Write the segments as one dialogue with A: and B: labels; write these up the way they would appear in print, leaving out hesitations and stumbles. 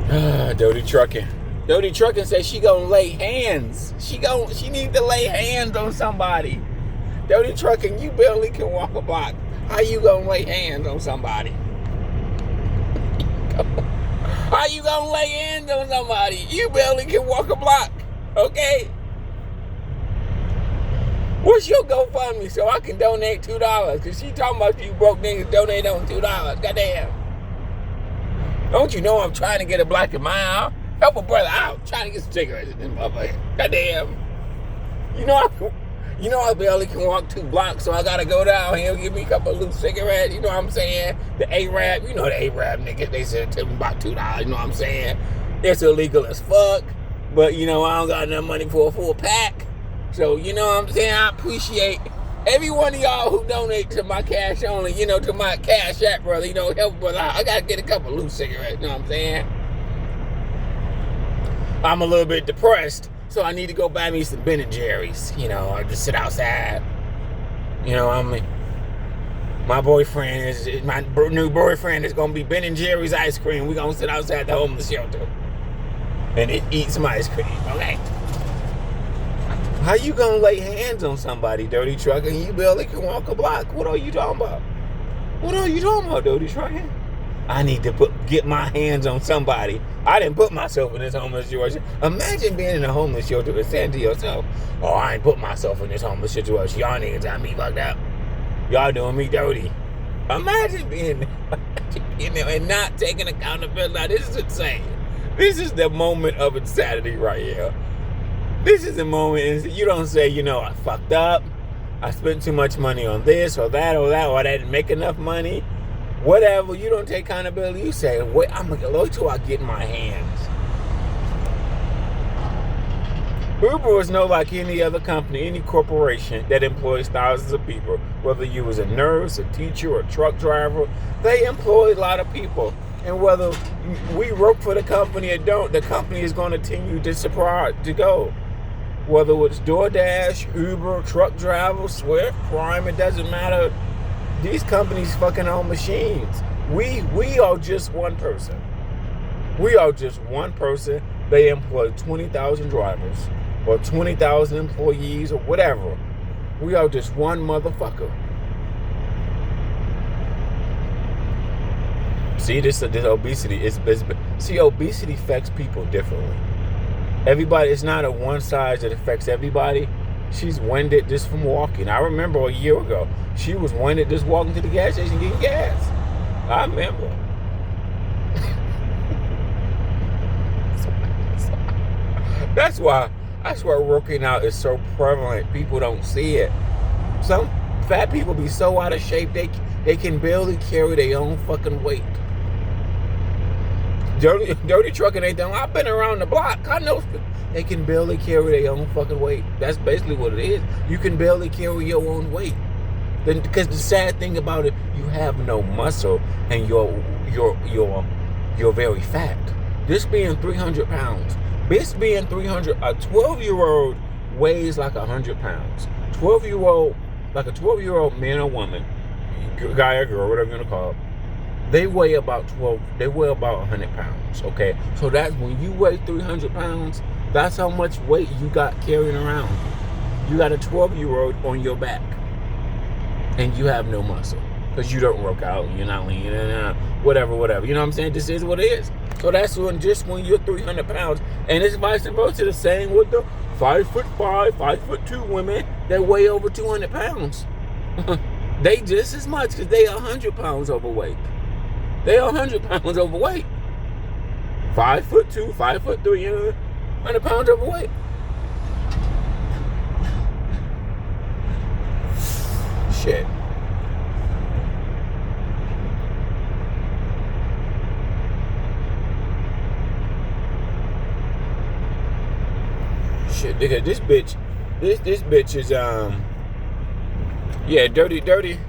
A: Dirty Trucking. Dirty Trucking says she gonna lay hands. She need to lay hands on somebody. Dirty Trucking, you barely can walk a block. How you gonna lay hands on somebody? How you gonna lay hands on somebody? You barely can walk a block. Okay? What's your GoFundMe so I can donate $2? Because she talking about you broke niggas donate on $2. Goddamn. Don't you know I'm trying to get a block in my house? Help a brother out. Trying to get some cigarettes in this motherfucker. Goddamn. You know I barely can walk 2 blocks, so I gotta go down here and give me a couple of loose cigarettes. You know what I'm saying? The Arab, you know the Arab niggas, they said to me about $2. You know what I'm saying? It's illegal as fuck, but I don't got enough money for a full pack. So, you know what I'm saying? I appreciate every one of y'all who donate to my cash only, to my cash app, brother. Help brother out. I gotta get a couple loose cigarettes, you know what I'm saying? I'm a little bit depressed, so I need to go buy me some Ben & Jerry's, or just sit outside. My new boyfriend is gonna be Ben & Jerry's ice cream. We're gonna sit outside the homeless shelter and eat some ice cream, okay? How you gonna lay hands on somebody, Dirty Trucker, and you barely can walk a block? What are you talking about? What are you talking about, Dirty Trucker? I need to get my hands on somebody. I didn't put myself in this homeless situation. Imagine being in a homeless shelter and saying to yourself, oh, I ain't put myself in this homeless situation. Y'all niggas got me fucked up. Y'all doing me dirty. Imagine being there and not taking accountability. Now, this is insane. This is the moment of insanity right here. This is the moment, you don't say, I fucked up, I spent too much money on this or that, or I didn't make enough money, whatever. You don't take accountability. You say, wait, I'm going to wait till I get my hands. Uber is no like any other company, any corporation that employs thousands of people, whether you was a nurse, a teacher, or a truck driver. They employ a lot of people. And whether we work for the company or don't, the company is going to continue to go. Whether it's DoorDash, Uber, truck driver, Swift, Prime, it doesn't matter. These companies fucking own machines. We are just one person. We are just one person. They employ 20,000 drivers or 20,000 employees or whatever. We are just one motherfucker. See, this obesity obesity affects people differently. Everybody, it's not a one size that affects everybody. She's winded just from walking. I remember a year ago, she was winded just walking to the gas station getting gas. I remember. That's why working out is so prevalent. People don't see it. Some fat people be so out of shape they can barely carry their own fucking weight. Dirty Trucking ain't done. I've been around the block. I know they can barely carry their own fucking weight. That's basically what it is. You can barely carry your own weight. Then, because the sad thing about it, you have no muscle and you're very fat. This being 300 pounds. This being 300. A 12-year-old weighs like 100 pounds. 12-year-old, like a 12-year-old man or woman, guy or girl, whatever you want to call it. They weigh about 100 pounds, okay? So that's when you weigh 300 pounds, that's how much weight you got carrying around. You got a 12-year-old on your back, and you have no muscle, because you don't work out, you're not lean, whatever. You know what I'm saying? This is what it is. So that's when you're 300 pounds, and it's vice versa, the same with the 5'5", 5'2" women that weigh over 200 pounds. They just as much, because they are 100 pounds overweight. They are 100 pounds overweight. 5'2", 5'3", 100 pounds overweight. Shit. Shit, nigga, this bitch is dirty.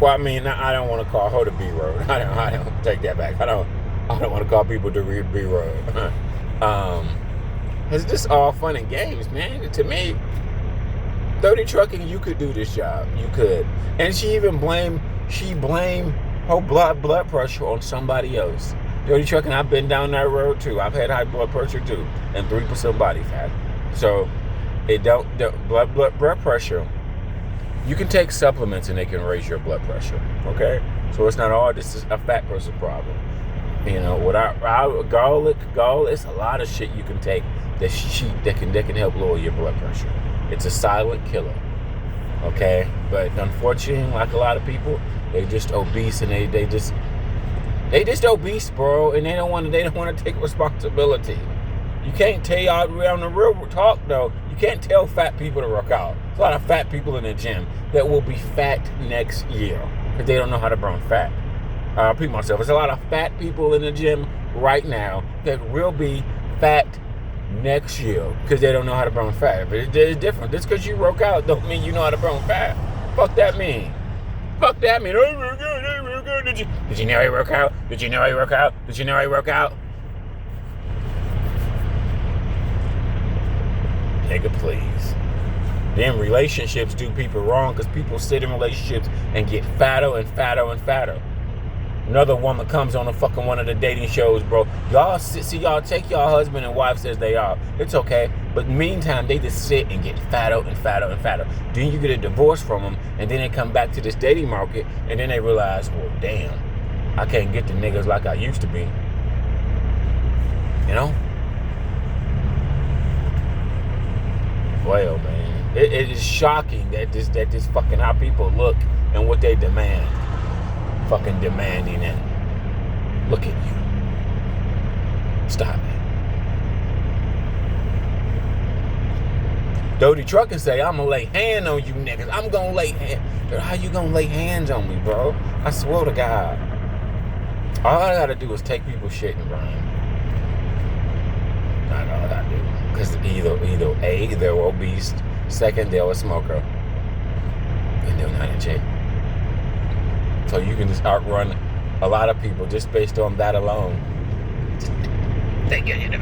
A: Well, I mean, I don't want to call her the B road. I don't take that back. I don't want to call people the B road. It's just all fun and games, man. To me, Dirty Trucking, you could do this job. You could. And she blamed her blood pressure on somebody else. Dirty trucking, I've been down that road too. I've had high blood pressure too, and 3% body fat. So it don't blood pressure. You can take supplements and they can raise your blood pressure. Okay, so it's not all this is a fat person problem. You know, without garlic, it's a lot of shit you can take that's cheap that can help lower your blood pressure. It's a silent killer. Okay, but unfortunately, like a lot of people, they just obese and they just obese, bro, and they don't want to take responsibility. You can't tell y'all on the real talk though. You can't tell fat people to work out. There's a lot of fat people in the gym that will be fat next year because they don't know how to burn fat. I repeat myself. There's a lot of fat people in the gym right now that will be fat next year because they don't know how to burn fat. But it's different. Just because you work out don't mean you know how to burn fat. Fuck that mean. Fuck that mean. Oh, real good. Did you know how you work out? Did you know how you work out? Did you know how you work out? Nigga, please. Then relationships do people wrong because people sit in relationships and get fatter and fatter and fatter. Another woman comes on fucking one of the dating shows, bro. Y'all see y'all take y'all husband and wife as they are. It's okay. But meantime, they just sit and get fatter and fatter and fatter. Then you get a divorce from them, and then they come back to this dating market, and then they realize, well, damn, I can't get the niggas like I used to be. You know? Well, man, it is shocking that this fucking how people look and what they demand. Fucking demanding it. Look at you. Stop it. Dirty Truck and say, I'm gonna lay hand on you niggas. I'm gonna lay hand. How you gonna lay hands on me, bro? I swear to God. All I gotta do is take people's shit and run. Not all I gotta do. Because either A, they're obese. Second, they're a smoker. And they're not in shape. So you can just outrun a lot of people just based on that alone. Just, they get you the